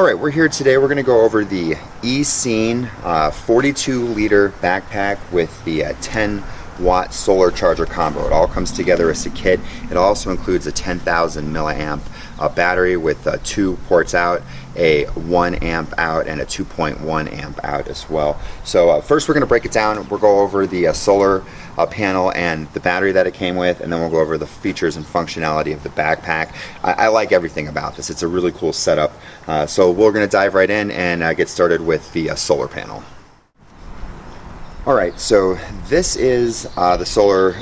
Alright, we're here today. We're going to go over the eScene 42-liter backpack with the 10-watt solar charger combo. It all comes together as a kit. It also includes a 10,000 milliamp battery with 2 ports out, a 1 amp out, and a 2.1 amp out as well. So first we're going to break it down. We'll go over the solar panel and the battery that it came with, and then we'll go over the features and functionality of the backpack. I like everything about this. It's a really cool setup. So we're going to dive right in and get started with the solar panel. Alright, so this is the solar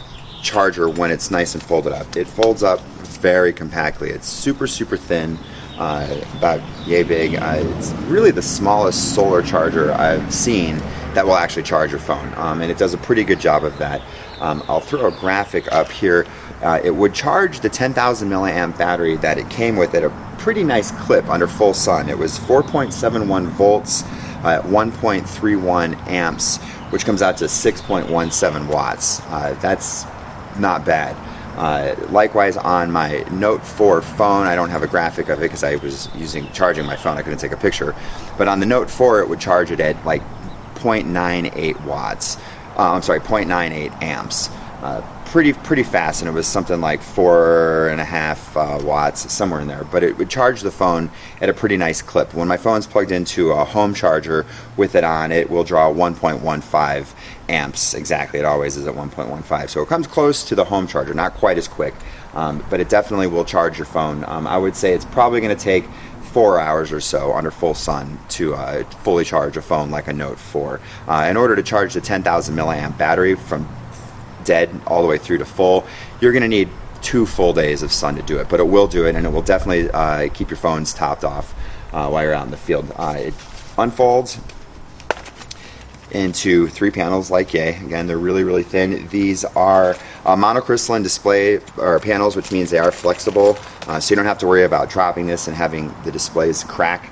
charger when it's nice and folded up. It folds up very compactly. It's super thin, about yay big. It's really the smallest solar charger I've seen that will actually charge your phone, and it does a pretty good job of that. I'll throw a graphic up here. It would charge the 10,000 milliamp battery that it came with at a pretty nice clip under full sun. It was 4.71 volts at 1.31 amps, which comes out to 6.17 watts. That's not bad. Likewise on my Note 4 phone, I don't have a graphic of it because I was charging my phone. I couldn't take a picture. But on the Note 4, it would charge it at like 0.98 watts. I'm sorry, 0.98 amps. Pretty fast, and it was something like 4.5 watts, somewhere in there. But it would charge the phone at a pretty nice clip. When my phone's plugged into a home charger with it on, it will draw 1.15 amps exactly. It always is at 1.15. So it comes close to the home charger, not quite as quick, but it definitely will charge your phone. I would say it's probably going to take 4 hours or so under full sun to fully charge a phone like a Note 4. In order to charge the 10,000 milliamp battery from dead all the way through to full, you're going to need 2 full days of sun to do it, but it will do it, and it will definitely keep your phones topped off while you're out in the field. It unfolds into 3 panels like yay. Again, they're really thin. These are monocrystalline display or panels, which means they are flexible, so you don't have to worry about dropping this and having the displays crack,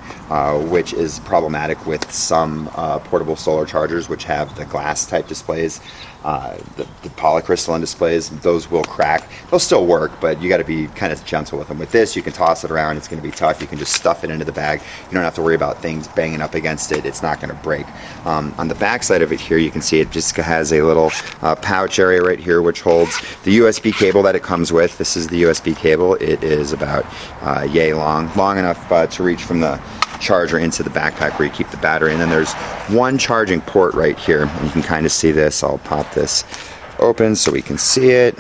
which is problematic with some portable solar chargers which have the glass type displays. The polycrystalline displays, those will crack. They'll still work, but you got to be kind of gentle with them. With this, you can toss it around. It's going to be tough. You can just stuff it into the bag. You don't have to worry about things banging up against it. It's not going to break. On the back side of it here, you can see it just has a little pouch area right here which holds the USB cable that it comes with. This is the USB cable. It is about yay long enough to reach from the charger into the backpack where you keep the battery, and then there's one charging port right here, and you can kind of see this. I'll pop this open so we can see it.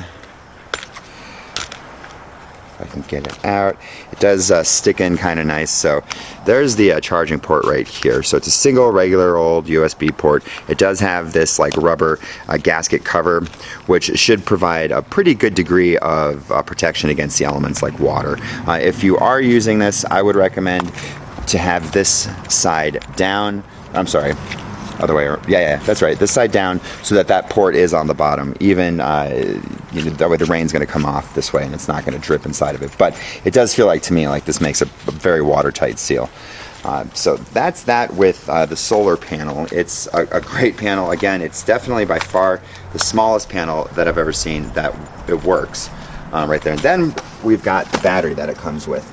If I can get it out, it does stick in kind of nice. So there's the charging port right here. So it's a single regular old USB port. It does have this like rubber gasket cover, which should provide a pretty good degree of protection against the elements like water. If you are using this, I would recommend to have this side down. I'm sorry, other way around. Yeah, that's right. This side down so that port is on the bottom. Even that way the rain's going to come off this way and it's not going to drip inside of it. But it does feel like to me like this makes a very watertight seal. So that's that with the solar panel. It's a great panel. Again, it's definitely by far the smallest panel that I've ever seen that it works right there. And then we've got the battery that it comes with.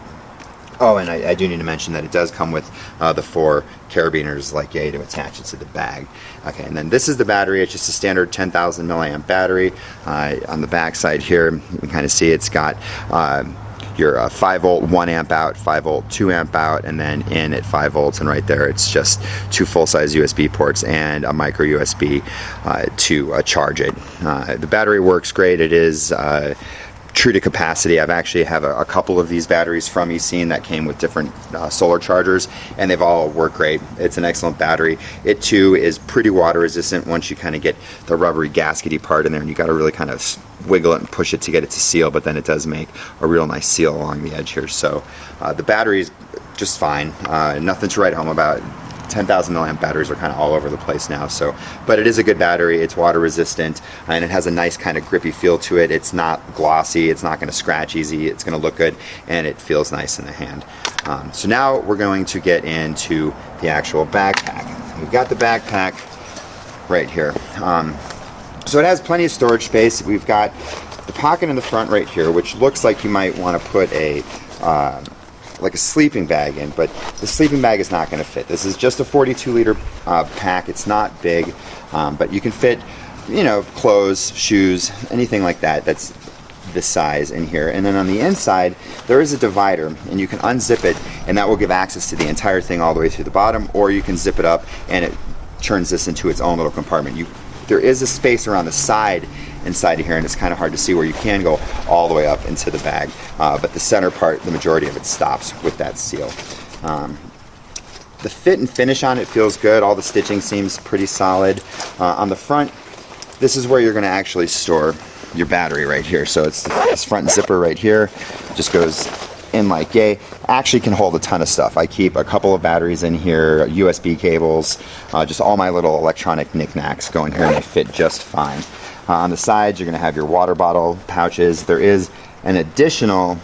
Oh, and I do need to mention that it does come with the 4 carabiners like yay to attach it to the bag. Okay, and then this is the battery. It's just a standard 10,000 milliamp battery. On the back side here, you can kind of see it's got your 5 volt 1 amp out, 5 volt 2 amp out, and then in at 5 volts, and right there it's just 2 full-size USB ports and a micro USB to charge it. The battery works great. It is true to capacity. I've actually have a couple of these batteries from eScene that came with different solar chargers, and they've all worked great. It's an excellent battery. It too is pretty water resistant once you kind of get the rubbery gaskety part in there, and you got to really kind of wiggle it and push it to get it to seal, but then it does make a real nice seal along the edge here. So the battery is just fine. Nothing to write home about. 10,000 milliamp batteries are kind of all over the place now, so, but it is a good battery. It's water resistant, and it has a nice kind of grippy feel to it. It's not glossy, it's not going to scratch easy, it's going to look good, and it feels nice in the hand. So now we're going to get into the actual backpack. We've got the backpack right here. So it has plenty of storage space. We've got the pocket in the front right here, which looks like you might want to put a like a sleeping bag in, but the sleeping bag is not going to fit. This is just a 42-liter pack. It's not big, but you can fit, you know, clothes, shoes, anything like that that's this size in here. And then on the inside there is a divider, and you can unzip it, and that will give access to the entire thing all the way through the bottom, or you can zip it up and it turns this into its own little compartment. There is a space around the side inside of here, and it's kind of hard to see where you can go all the way up into the bag, but the center part, the majority of it stops with that seal. The fit and finish on it feels good. All the stitching seems pretty solid. On the front, this is where you're going to actually store your battery right here. So it's this front zipper right here, just goes in like yay. Actually can hold a ton of stuff. I keep a couple of batteries in here, USB cables, just all my little electronic knickknacks go in here, and they fit just fine. On the sides, you're going to have your water bottle pouches. There is an additional,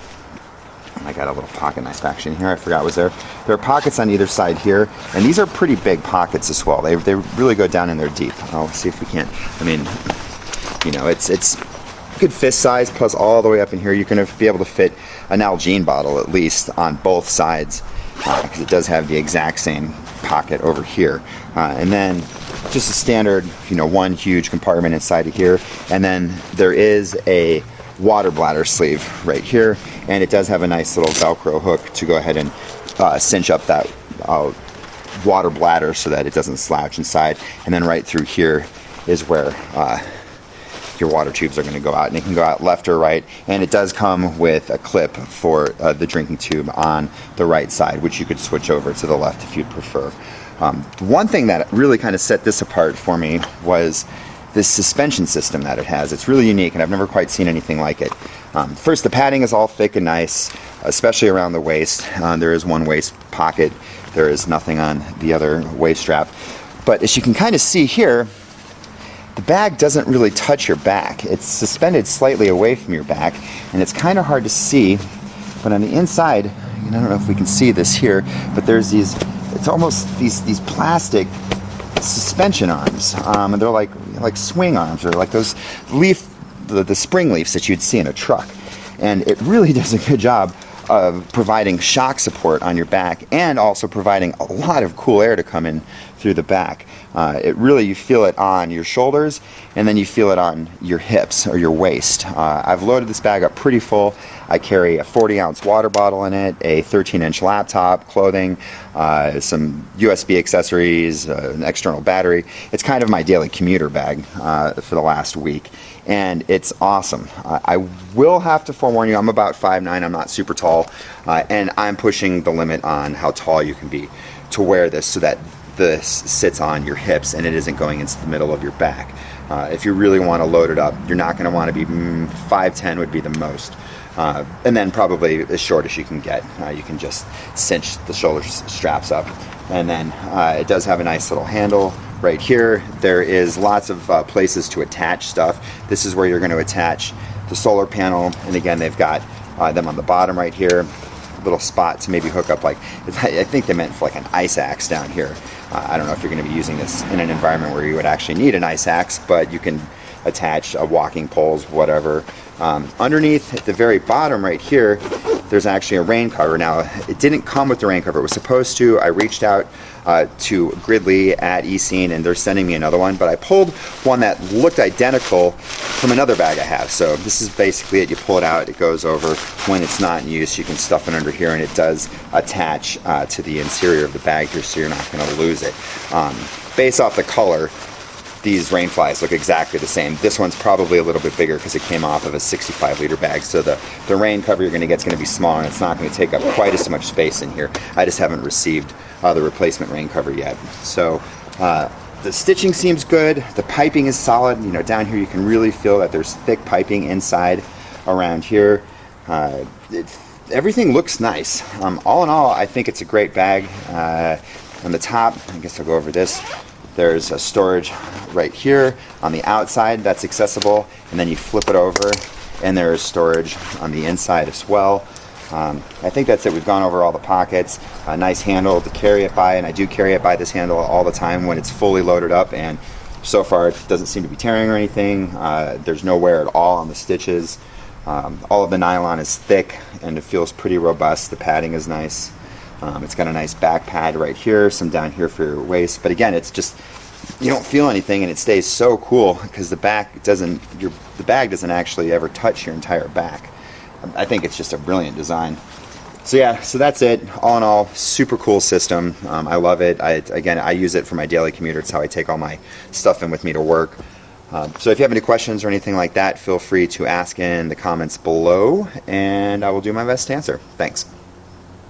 I got a little pocket knife action here, I forgot was there. There are pockets on either side here, and these are pretty big pockets as well. They really go down in there deep. I'll see if we can, I mean, you know, it's good fist size, plus all the way up in here you're going to be able to fit an Nalgene bottle at least on both sides, because it does have the exact same pocket over here, and then just a standard, you know, one huge compartment inside of here, and then there is a water bladder sleeve right here, and it does have a nice little Velcro hook to go ahead and cinch up that water bladder so that it doesn't slouch inside. And then right through here is where your water tubes are going to go out, and it can go out left or right, and it does come with a clip for the drinking tube on the right side, which you could switch over to the left if you'd prefer. One thing that really kind of set this apart for me was this suspension system that it has. It's really unique, and I've never quite seen anything like it. First, the padding is all thick and nice, especially around the waist. There is one waist pocket. There is nothing on the other waist strap. But as you can kind of see here, the bag doesn't really touch your back. It's suspended slightly away from your back, and it's kind of hard to see, but on the inside, and I don't know if we can see this here, but there's these, it's almost these plastic suspension arms, and they're like swing arms, or like those the spring leaves that you'd see in a truck. And it really does a good job of providing shock support on your back, and also providing a lot of cool air to come in through the back. It really, you feel it on your shoulders, and then you feel it on your hips or your waist. I've loaded this bag up pretty full. I carry a 40-ounce water bottle in it, a 13-inch laptop, clothing, some USB accessories, an external battery. It's kind of my daily commuter bag for the last week, and it's awesome. I will have to forewarn you, I'm about 5'9", I'm not super tall, and I'm pushing the limit on how tall you can be to wear this so that this sits on your hips and it isn't going into the middle of your back. If you really want to load it up, you're not going to want to be 5'10" would be the most. And then probably as short as you can get. You can just cinch the shoulder straps up. And then it does have a nice little handle right here. There is lots of places to attach stuff. This is where you're going to attach the solar panel, and again they've got them on the bottom right here. A little spot to maybe hook up, like, I think they meant for like an ice axe down here. I don't know if you're going to be using this in an environment where you would actually need an ice axe, but you can attach walking poles, whatever. Underneath, at the very bottom right here, there's actually a rain cover. Now, it didn't come with the rain cover. It was supposed to. I reached out to Gridley at eScene, and they're sending me another one, but I pulled one that looked identical from another bag I have. So this is basically it. You pull it out, it goes over. When it's not in use, you can stuff it under here, and it does attach to the interior of the bag here, so you're not going to lose it. Based off the color, these rain flies look exactly the same. This one's probably a little bit bigger because it came off of a 65-liter bag, so the rain cover you're going to get is going to be smaller, and it's not going to take up quite as much space in here. I just haven't received the replacement rain cover yet. So the stitching seems good. The piping is solid. You know, down here you can really feel that there's thick piping inside around here. Everything looks nice. All in all, I think it's a great bag. On the top, I guess I'll go over this. There's a storage right here on the outside that's accessible, and then you flip it over, and there's storage on the inside as well. I think that's it. We've gone over all the pockets. A nice handle to carry it by, and I do carry it by this handle all the time when it's fully loaded up, and so far it doesn't seem to be tearing or anything. There's no wear at all on the stitches. All of the nylon is thick and it feels pretty robust. The padding is nice. It's got a nice back pad right here, some down here for your waist. But again, it's just, you don't feel anything, and it stays so cool because the bag doesn't actually ever touch your entire back. I think it's just a brilliant design. So yeah, so that's it. All in all, super cool system. I love it. I use it for my daily commute. It's how I take all my stuff in with me to work. So if you have any questions or anything like that, feel free to ask in the comments below, and I will do my best to answer. Thanks.